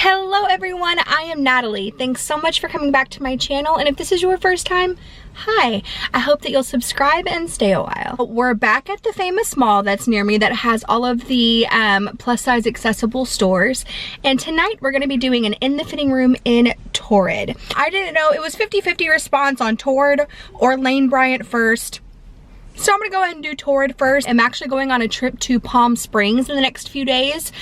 Hello everyone, I am Natalie. Thanks so much for coming back to my channel, and if this is your first time, hi. I hope that you'll subscribe and stay a while. We're back at the famous mall that's near me that has all of the plus size accessible stores, and tonight we're going to be doing an in the fitting room in TORRID. I didn't know it was 50-50 response on TORRID or Lane Bryant first. So I'm gonna go ahead and do TORRID first. I'm actually going on a trip to Palm Springs in the next few days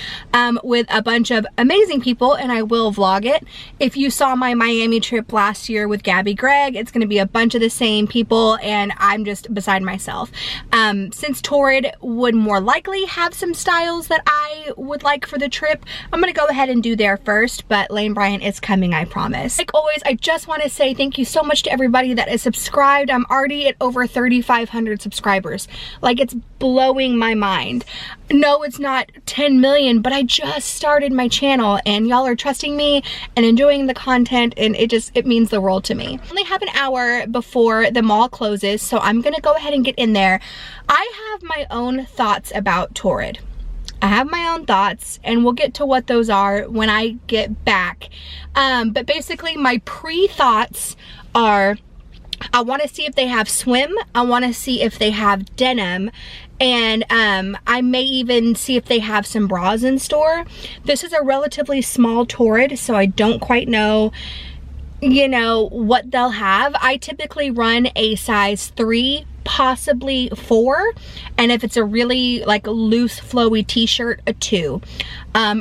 with a bunch of amazing people, and I will vlog it. If you saw my Miami trip last year with Gabby Gregg, it's gonna be a bunch of the same people, and I'm just beside myself. Since TORRID would more likely have some styles that I would like for the trip, I'm gonna go ahead and do there first, but Lane Bryant is coming, I promise. Like always, I just wanna say thank you so much to everybody that is subscribed. I'm already at over 3,500 subscribers. Like, it's blowing my mind. No, it's not 10 million, but I just started my channel and y'all are trusting me and enjoying the content, and it means the world to me. I only have an hour before the mall closes, so I'm gonna go ahead and get in there. I have my own thoughts about TORRID. I have my own thoughts, and we'll get to what those are when I get back. But basically my pre-thoughts are, I want to see if they have swim, I want to see if they have denim, and I may even see if they have some bras in store. This is a relatively small TORRID, so I don't quite know, you know, what they'll have. I typically run a size 3, possibly 4, and if it's a really like loose flowy t-shirt, a 2.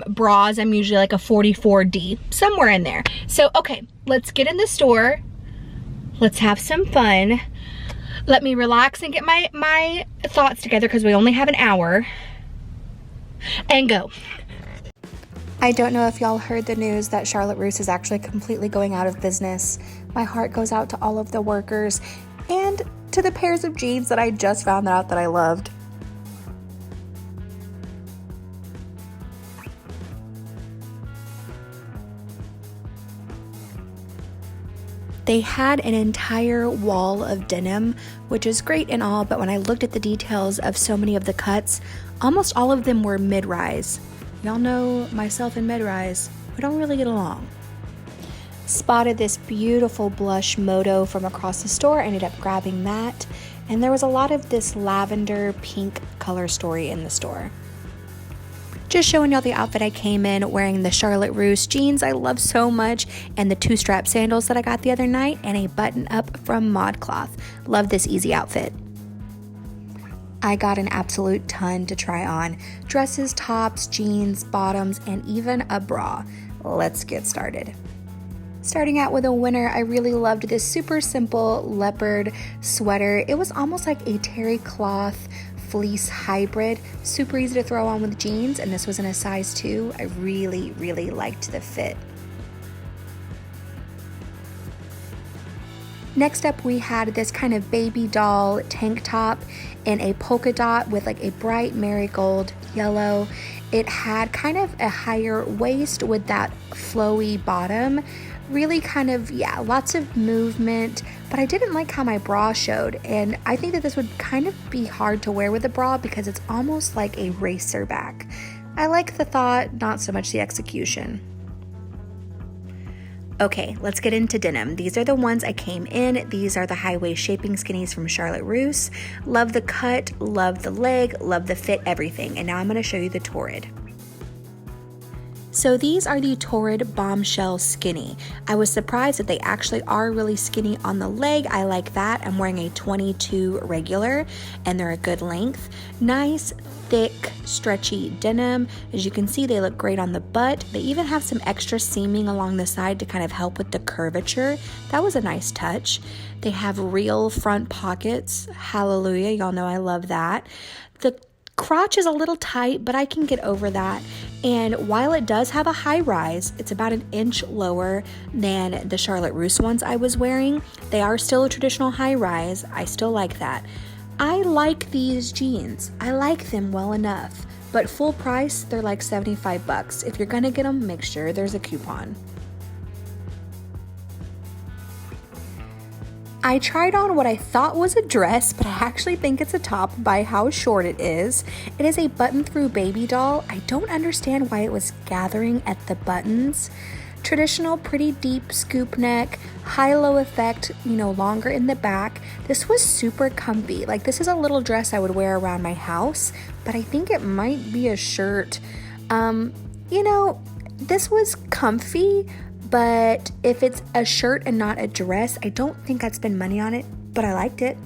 Bras, I'm usually like a 44D, somewhere in there. So okay, let's get in the store. Let's have some fun. Let me relax and get my thoughts together because we only have an hour. And go. I don't know if y'all heard the news that Charlotte Russe is actually completely going out of business. My heart goes out to all of the workers and to the pairs of jeans that I just found out that I loved. They had an entire wall of denim, which is great and all, but when I looked at the details of so many of the cuts, almost all of them were mid-rise. Y'all know myself and mid-rise, we don't really get along. Spotted this beautiful blush moto from across the store, ended up grabbing that, and there was a lot of this lavender pink color story in the store. Just showing y'all the outfit I came in wearing, the Charlotte Russe jeans I love so much, and the 2-strap sandals that I got the other night, and a button up from ModCloth. Love this easy outfit. I got an absolute ton to try on. Dresses, tops, jeans, bottoms, and even a bra. Let's get started. Starting out with a winner, I really loved this super simple leopard sweater. It was almost like a terry cloth fleece hybrid, super easy to throw on with jeans, and this was in a size 2. I really liked the fit. Next up, we had this kind of baby doll tank top in a polka dot with like a bright marigold yellow. It had kind of a higher waist with that flowy bottom. Really kind of, yeah, lots of movement, but I didn't like how my bra showed, and I think that this would kind of be hard to wear with a bra because it's almost like a racer back. I like the thought, not so much the execution. Okay, let's get into denim. These are the ones I came in. These are the high-waist shaping skinnies from Charlotte Russe. Love the cut, love the leg, love the fit, everything. And now I'm gonna show you the TORRID. So these are the TORRID Bombshell Skinny. I was surprised that they actually are really skinny on the leg. I like that. I'm wearing a 22 regular, and they're a good length. Nice, thick, stretchy denim. As you can see, they look great on the butt. They even have some extra seaming along the side to kind of help with the curvature. That was a nice touch. They have real front pockets. Hallelujah, y'all know I love that. The crotch is a little tight, but I can get over that. And while it does have a high rise, it's about an inch lower than the Charlotte Russe ones I was wearing. They are still a traditional high rise. I still like that. I like these jeans. I like them well enough, but full price, they're like 75 bucks. If you're gonna get them, make sure there's a coupon. I tried on what I thought was a dress, but I actually think it's a top by how short it is. It is a button-through baby doll. I don't understand why it was gathering at the buttons. Traditional, pretty deep scoop neck, high-low effect, you know, longer in the back. This was super comfy. Like, this is a little dress I would wear around my house, but I think it might be a shirt. You know, this was comfy, but if it's a shirt and not a dress, I don't think I'd spend money on it, but I liked it.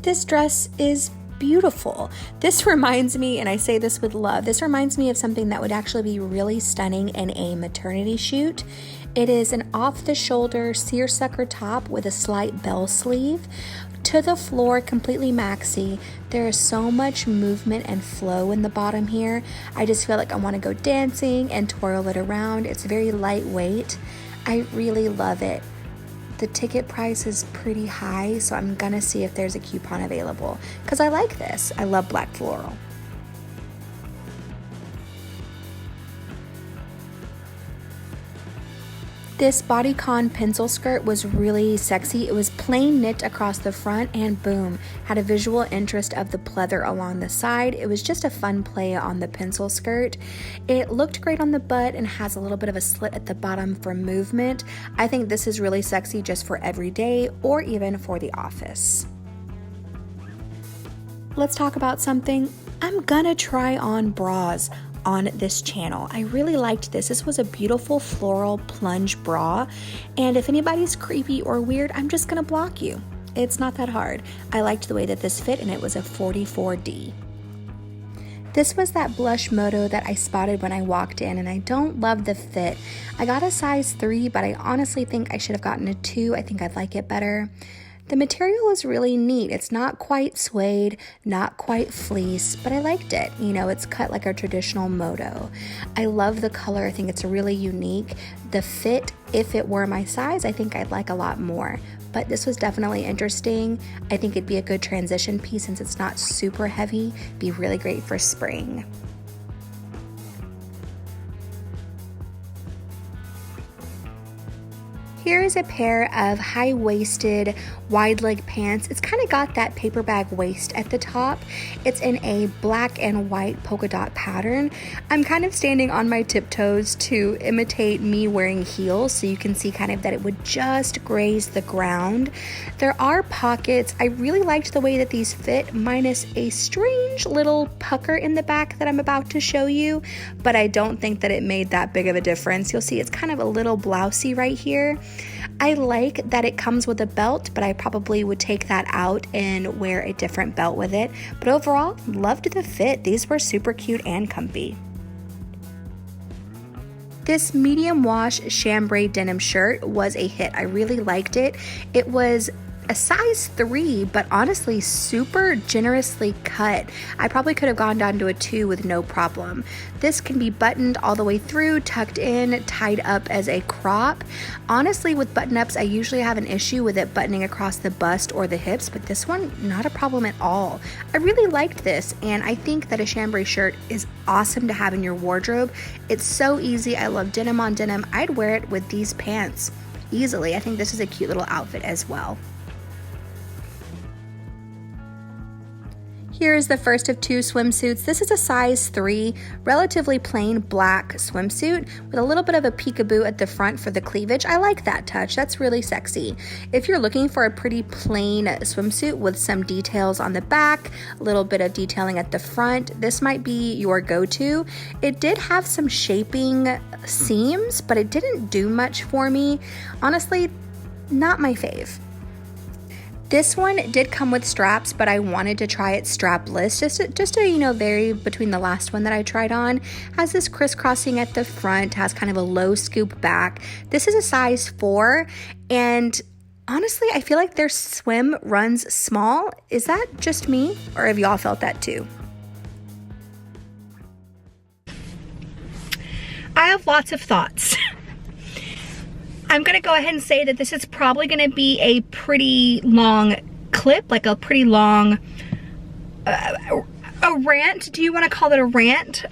This dress is beautiful. This reminds me, and I say this with love, this reminds me of something that would actually be really stunning in a maternity shoot. It is an off-the-shoulder seersucker top with a slight bell sleeve. To the floor, completely maxi. There is so much movement and flow in the bottom here. I just feel like I want to go dancing and twirl it around. It's very lightweight. I really love it. The ticket price is pretty high, so I'm gonna see if there's a coupon available because I like this. I love black floral. This bodycon pencil skirt was really sexy. It was plain knit across the front and boom, had a visual interest of the pleather along the side. It was just a fun play on the pencil skirt. It looked great on the butt and has a little bit of a slit at the bottom for movement. I think this is really sexy just for every day or even for the office. Let's talk about something. I'm gonna try on bras on this channel. I really liked this. This was a beautiful floral plunge bra, and if anybody's creepy or weird, I'm just gonna block you. It's not that hard. I liked the way that this fit, and it was a 44D. This was that blush moto that I spotted when I walked in, and I don't love the fit. I got a size 3, but I honestly think I should have gotten a 2. I think I'd like it better. The material is really neat. It's not quite suede, not quite fleece, but I liked it. You know, it's cut like a traditional moto. I love the color. I think it's really unique. The fit, if it were my size, I think I'd like a lot more. But this was definitely interesting. I think it'd be a good transition piece since it's not super heavy. Be really great for spring. Here is a pair of high-waisted wide leg pants. It's kind of got that paper bag waist at the top. It's in a black and white polka dot pattern. I'm kind of standing on my tiptoes to imitate me wearing heels, so you can see kind of that it would just graze the ground. There are pockets. I really liked the way that these fit, minus a strange little pucker in the back that I'm about to show you, but I don't think that it made that big of a difference. You'll see it's kind of a little blousey right here. I like that it comes with a belt, but I probably would take that out and wear a different belt with it. But overall, loved the fit. These were super cute and comfy. This medium wash chambray denim shirt was a hit. I really liked it. It was a size 3, but honestly super generously cut. I probably could have gone down to a 2 with no problem. This can be buttoned all the way through, tucked in, tied up as a crop. Honestly, with button-ups, I usually have an issue with it buttoning across the bust or the hips, but this one, not a problem at all. I really liked this, and I think that a chambray shirt is awesome to have in your wardrobe. It's so easy. I love denim on denim. I'd wear it with these pants easily. I think this is a cute little outfit as well. Here is the first of 2 swimsuits. This is a size 3, relatively plain black swimsuit with a little bit of a peekaboo at the front for the cleavage. I like that touch. That's really sexy. If you're looking for a pretty plain swimsuit with some details on the back, a little bit of detailing at the front, this might be your go-to. It did have some shaping seams, but it didn't do much for me. Honestly, not my fave. This one did come with straps, but I wanted to try it strapless, just to you know, vary between the last one that I tried on. Has this crisscrossing at the front, has kind of a low scoop back. This is a size 4, and honestly, I feel like their swim runs small. Is that just me, or have y'all felt that too? I have lots of thoughts. I'm gonna go ahead and say that this is probably gonna be a pretty long clip, like a pretty long, a rant. Do you wanna call it a rant?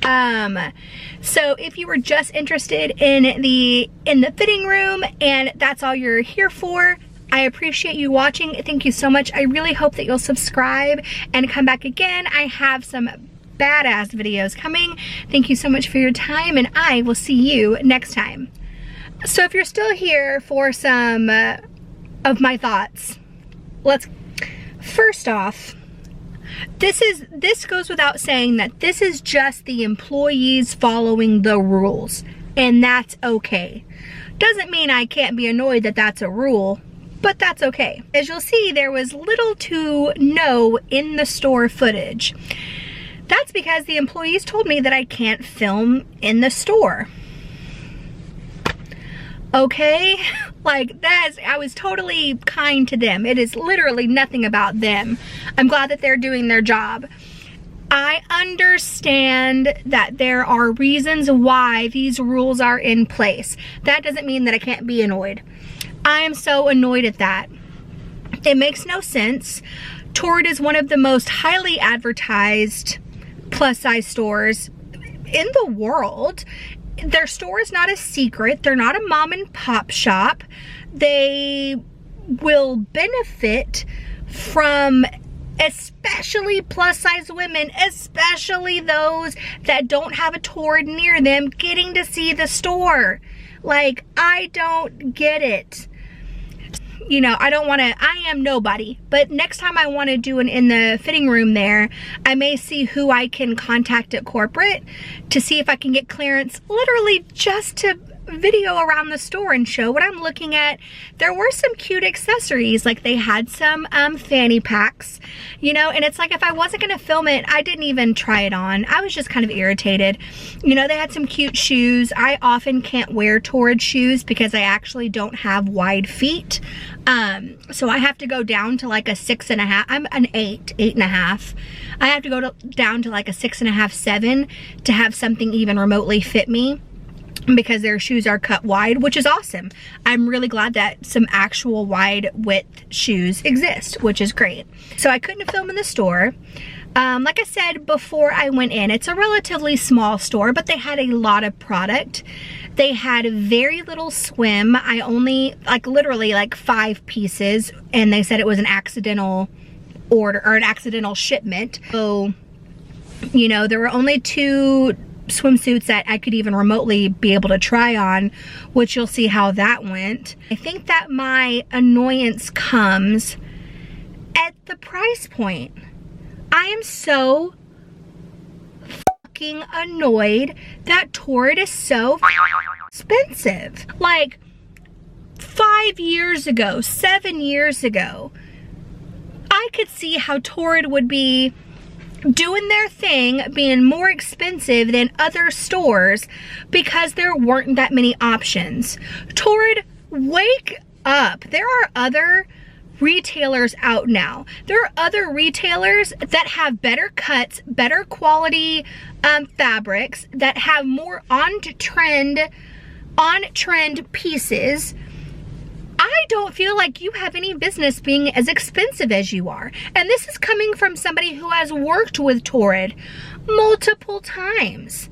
So if you were just interested in the fitting room and that's all you're here for, I appreciate you watching. Thank you so much. I really hope that you'll subscribe and come back again. I have some badass videos coming. Thank you so much for your time, and I will see you next time. So if you're still here for some of my thoughts, first off, this goes without saying that this is just the employees following the rules, and that's okay. Doesn't mean I can't be annoyed that that's a rule, but that's okay. As you'll see, there was little to no in the store footage. That's because the employees told me that I can't film in the store. Okay, like I was totally kind to them. It is literally nothing about them. I'm glad that they're doing their job. I understand that there are reasons why these rules are in place. That doesn't mean that I can't be annoyed. I am so annoyed at that. It makes no sense. TORRID is one of the most highly advertised plus size stores in the world. Their store is not a secret. They're not a mom and pop shop. They will benefit from, especially plus size women, especially those that don't have a TORRID near them, getting to see the store. Like, I don't get it. You know, I am nobody, but next time I want to do an in the fitting room there, I may see who I can contact at corporate to see if I can get clearance, literally just to video around the store and show what I'm looking at. There were some cute accessories, like they had some fanny packs, you know, and it's like if I wasn't gonna film it, I didn't even try it on. I was just kind of irritated. You know, they had some cute shoes. I often can't wear TORRID shoes because I actually don't have wide feet. So I have to go down to like a 6.5. I'm an 8.5. I have to go down to like a 6.5, 7 to have something even remotely fit me, because their shoes are cut wide, which is awesome. I'm really glad that some actual wide width shoes exist, which is great. So I couldn't film in the store. Like I said before I went in, it's a relatively small store, but they had a lot of product. They had very little swim. I only, like literally like 5 pieces, and they said it was an accidental order or an accidental shipment. So, you know, there were only 2 swimsuits that I could even remotely be able to try on, which you'll see how that went. I think that my annoyance comes at the price point. I am so fucking annoyed that TORRID is so expensive. Like 5 years ago, 7 years ago, I could see how TORRID would be doing their thing, being more expensive than other stores because there weren't that many options. TORRID, wake up. There are other retailers out now. There are other retailers that have better cuts, better quality fabrics, that have more on-trend pieces. I don't feel like you have any business being as expensive as you are. And this is coming from somebody who has worked with TORRID multiple times.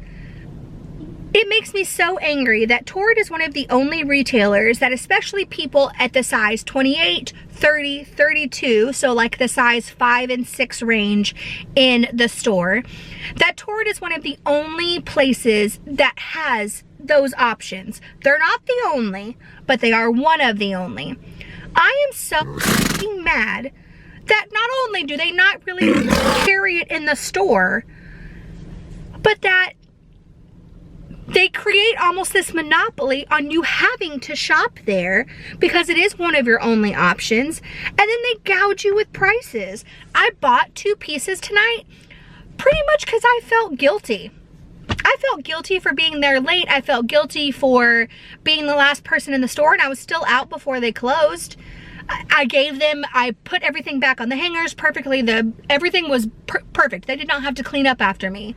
It makes me so angry that TORRID is one of the only retailers that, especially people at the size 28, 30, 32, so like the size 5 and 6 range in the store, that TORRID is one of the only places that has those options. They're not the only, but they are one of the only. I am so fucking mad that not only do they not really carry it in the store, but that they create almost this monopoly on you having to shop there because it is one of your only options, and then they gouge you with prices. I bought 2 pieces tonight pretty much because I felt guilty. I felt guilty for being there late. I felt guilty for being the last person in the store, and I was still out before they closed. I put everything back on the hangers perfectly. Everything was perfect. They did not have to clean up after me.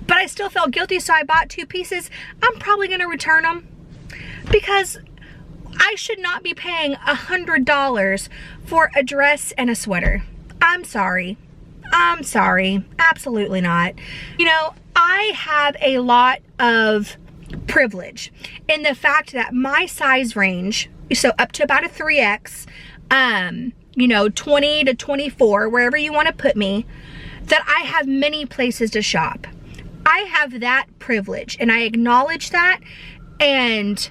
But I still felt guilty, so I bought 2 pieces. I'm probably gonna return them because I should not be paying $100 for a dress and a sweater. I'm sorry. I'm sorry. Absolutely not. You know, I have a lot of privilege in the fact that my size range so up to about a 3X, you know, 20 to 24, wherever you want to put me, that I have many places to shop. I have that privilege and I acknowledge that, and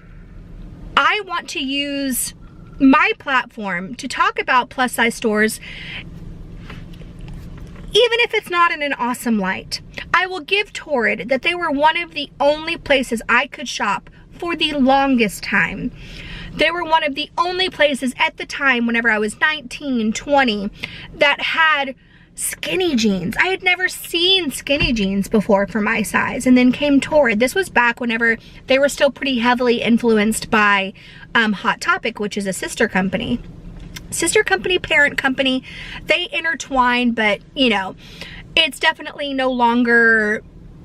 I want to use my platform to talk about plus size stores, even if it's not in an awesome light. I will give TORRID that they were one of the only places I could shop for the longest time. They were one of the only places at the time, whenever I was 19, 20, that had skinny jeans. I had never seen skinny jeans before for my size, and then came TORRID. This was back whenever they were still pretty heavily influenced by Hot Topic, which is a sister company, parent company. They intertwine, but you know, it's definitely no longer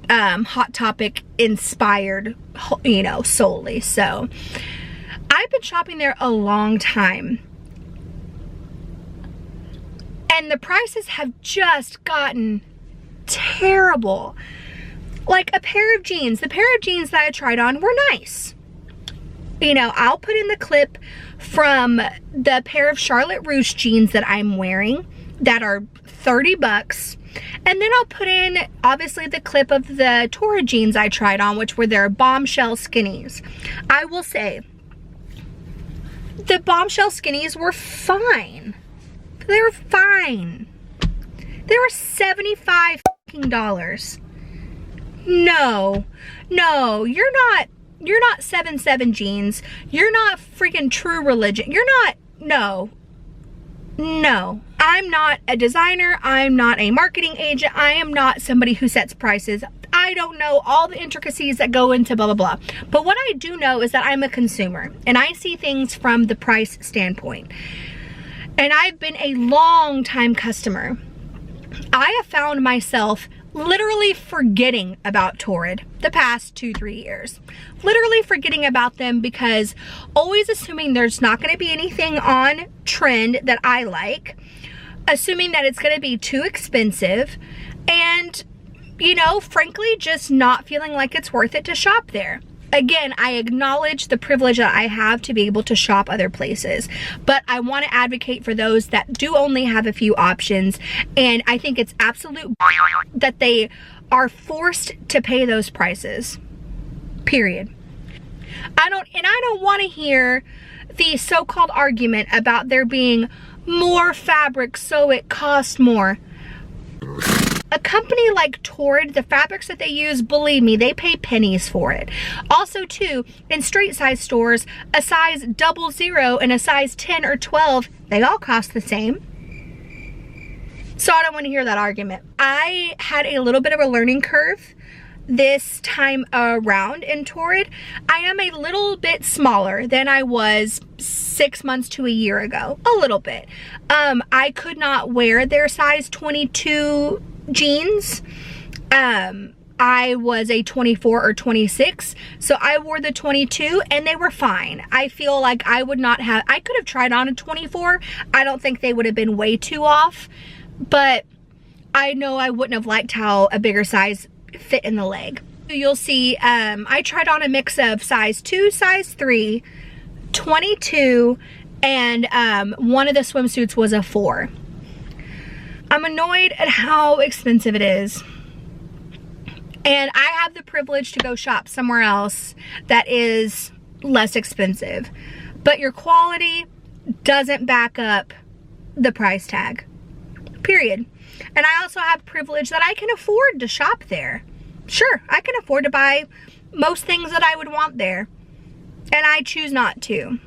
Hot Topic inspired, you know, solely. So I've been shopping there a long time, and the prices have just gotten terrible. Like a pair of jeans, the pair of jeans that I tried on were nice. You know, I'll put in the clip from the pair of Charlotte Russe jeans that I'm wearing that are 30 bucks. And then I'll put in, obviously, the clip of the TORRID jeans I tried on, which were their bombshell skinnies. I will say, the bombshell skinnies were fine. They were fine. They were $75 No, you're not 7'7" jeans. You're not freaking True Religion. You're not, no. I'm not a designer. I'm not a marketing agent. I am not somebody who sets prices. I don't know all the intricacies that go into blah, blah, blah. But what I do know is that I'm a consumer and I see things from the price standpoint. And I've been a long time customer. I have found myself literally forgetting about TORRID the past 2-3 years. Literally forgetting about them, because always assuming there's not going to be anything on trend that I like, assuming that it's going to be too expensive, and, you know, frankly, just not feeling like it's worth it to shop there. Again, I acknowledge the privilege that I have to be able to shop other places, but I want to advocate for those that do only have a few options, and I think it's absolute that they are forced to pay those prices, period. I don't want to hear the so-called argument about there being more fabric so it costs more. A company like TORRID, the fabrics that they use, believe me, they pay pennies for it. Also too, in straight size stores, a size 00 and a size 10 or 12, they all cost the same. So I don't want to hear that argument. I had a little bit of a learning curve this time around in TORRID. I am a little bit smaller than I was 6 months to a year ago. A little bit. I could not wear their size 22 jeans. I was a 24 or 26, so I wore the 22 and they were fine. I feel like I could have tried on a 24. I don't think they would have been way too off, but I know I wouldn't have liked how a bigger size fit in the leg. You'll see, I tried on a mix of size 2, size 3, 22, and one of the swimsuits was a 4. I'm annoyed at how expensive it is. And I have the privilege to go shop somewhere else that is less expensive. But your quality doesn't back up the price tag. Period. And I also have privilege that I can afford to shop there. Sure, I can afford to buy most things that I would want there. And I choose not to.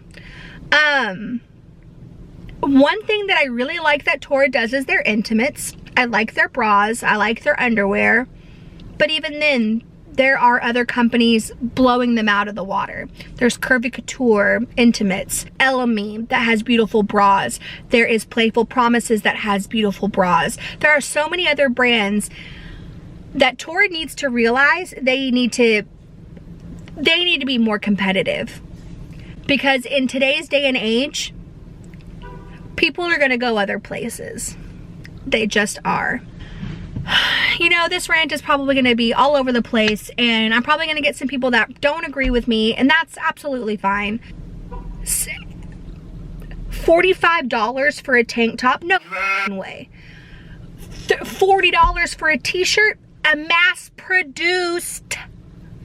One thing that I really like that TORRID does is their intimates. I like their bras. I like their underwear. But even then, there are other companies blowing them out of the water. There's Curvy Couture, Intimates, Elemi that has beautiful bras. There is Playful Promises that has beautiful bras. There are so many other brands that TORRID needs to realize they need to be more competitive. Because in today's day and age, people are gonna go other places. They just are. You know, this rant is probably going to be all over the place, and I'm probably going to get some people that don't agree with me, and that's absolutely fine. $45 for a tank top? No way. $40 for a t-shirt? A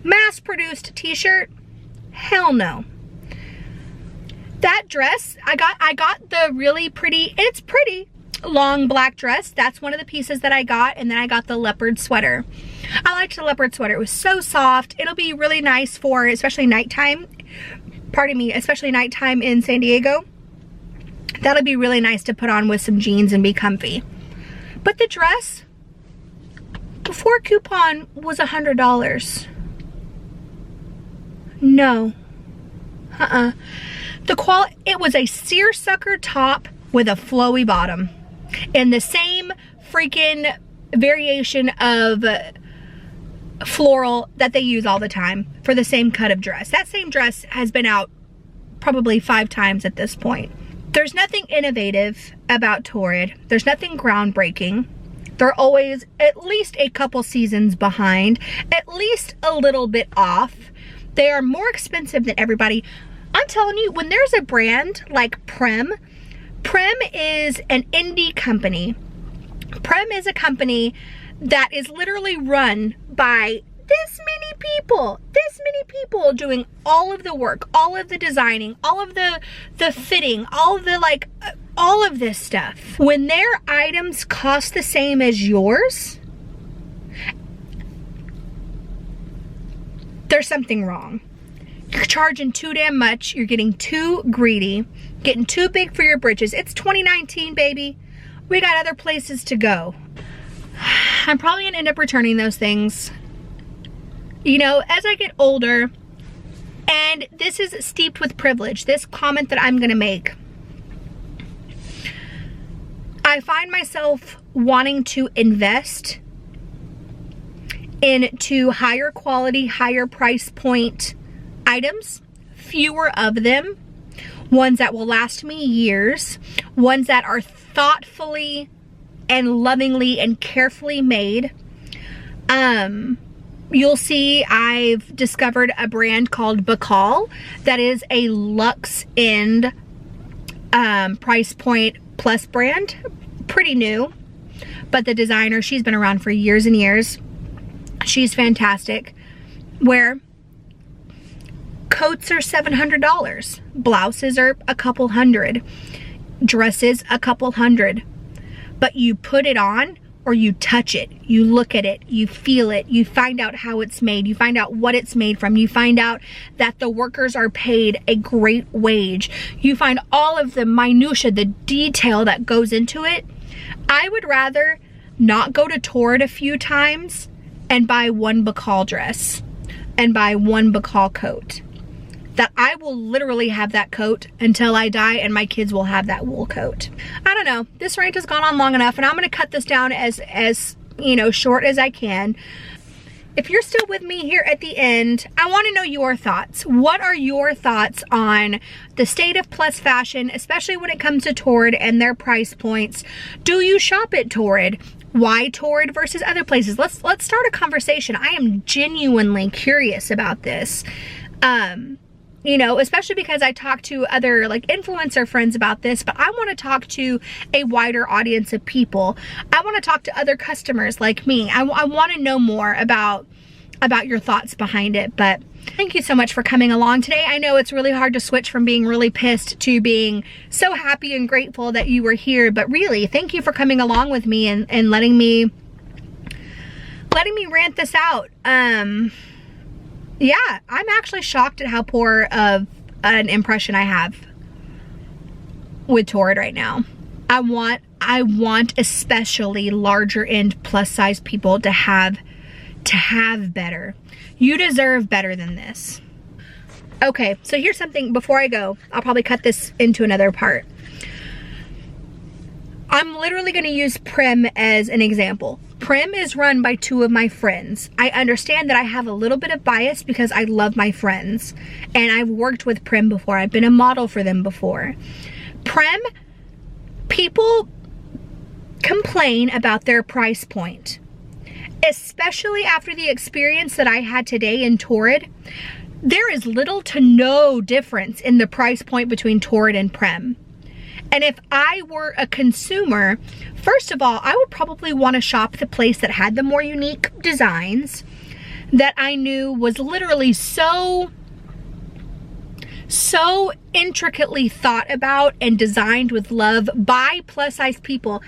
mass-produced t-shirt? Hell no. That dress, I got the really pretty, and it's pretty, long black dress. That's one of the pieces that I got, and then I got the leopard sweater. I liked the leopard sweater. It was so soft. It'll be really nice for especially nighttime. Pardon me, especially nighttime in San Diego. That'll be really nice to put on with some jeans and be comfy. But the dress, before coupon, was $100. No. It was a seersucker top with a flowy bottom. In the same freaking variation of floral that they use all the time for the same cut of dress. That same dress has been out probably 5 times at this point. There's nothing innovative about TORRID. There's nothing groundbreaking. They're always at least a couple seasons behind, at least a little bit off. They are more expensive than everybody. I'm telling you, when there's a brand like Prem is an indie company. Prem is a company that is literally run by this many people doing all of the work, all of the designing, all of the fitting, all of the all of this stuff. When their items cost the same as yours, there's something wrong. You're charging too damn much. You're getting too greedy, getting too big for your britches. It's 2019, baby. We got other places to go. I'm probably gonna end up returning those things. You know, as I get older, and this is steeped with privilege, this comment that I'm gonna make, I find myself wanting to invest into higher quality, higher price point items, fewer of them, ones that will last me years, ones that are thoughtfully and lovingly and carefully made. You'll see I've discovered a brand called Bacall that is a luxe end price point plus brand. Pretty new, but the designer, she's been around for years and years. She's fantastic. Where coats are $700, blouses are a couple hundred, dresses a couple hundred, but you put it on or you touch it, you look at it, you feel it, you find out how it's made, you find out what it's made from, you find out that the workers are paid a great wage, you find all of the minutia, the detail that goes into it. I would rather not go to TORRID a few times and buy one Bacall dress and buy one Bacall coat. That I will literally have that coat until I die, and my kids will have that wool coat. I don't know, this rant has gone on long enough, and I'm gonna cut this down as you know, short as I can. If you're still with me here at the end, I wanna know your thoughts. What are your thoughts on the state of plus fashion, especially when it comes to TORRID and their price points? Do you shop at TORRID? Why TORRID versus other places? Let's start a conversation. I am genuinely curious about this. You know, especially because I talk to other like influencer friends about this, but I want to talk to a wider audience of people. I want to talk to other customers like me. I want to know more about your thoughts behind it. But thank you so much for coming along today. I know it's really hard to switch from being really pissed to being so happy and grateful that you were here, but really thank you for coming along with me and letting me rant this out. Yeah, I'm actually shocked at how poor of an impression I have with TORRID right now. I want especially larger end plus size people to have better. You deserve better than this. Okay, so here's something before I go. I'll probably cut this into another part. I'm literally gonna use Prem as an example. Prem is run by 2 of my friends. I understand that I have a little bit of bias because I love my friends and I've worked with Prem before. I've been a model for them before. Prem, people complain about their price point, especially after the experience that I had today in TORRID. There is little to no difference in the price point between TORRID and Prem. And if I were a consumer, first of all, I would probably want to shop the place that had the more unique designs that I knew was literally so intricately thought about and designed with love by plus size people.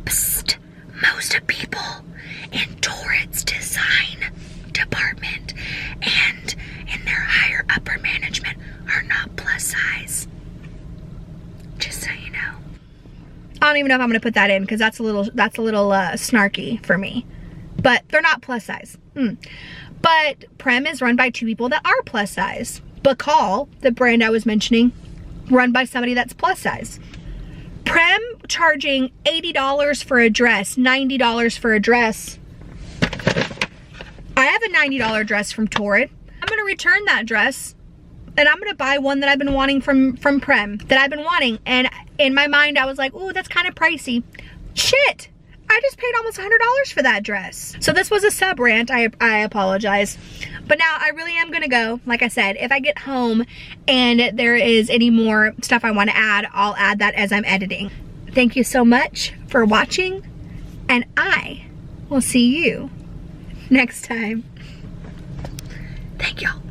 Psst, most of people in TORRID's design department and in their higher upper management are not plus size. Just so you know. I don't even know if I'm gonna put that in because that's a little snarky for me. But they're not plus size. But Prem is run by two people that are plus size. Bacall, the brand I was mentioning, run by somebody that's plus size. Prem charging $80 for a dress, $90 for a dress. I have a $90 dress from TORRID. I'm gonna return that dress and I'm gonna buy one that I've been wanting from Prem, that I've been wanting. And in my mind, I was like, ooh, that's kind of pricey. Shit, I just paid almost $100 for that dress. So this was a sub rant, I apologize. But now I really am gonna go. Like I said, if I get home and there is any more stuff I wanna add, I'll add that as I'm editing. Thank you so much for watching, and I will see you next time. Thank y'all.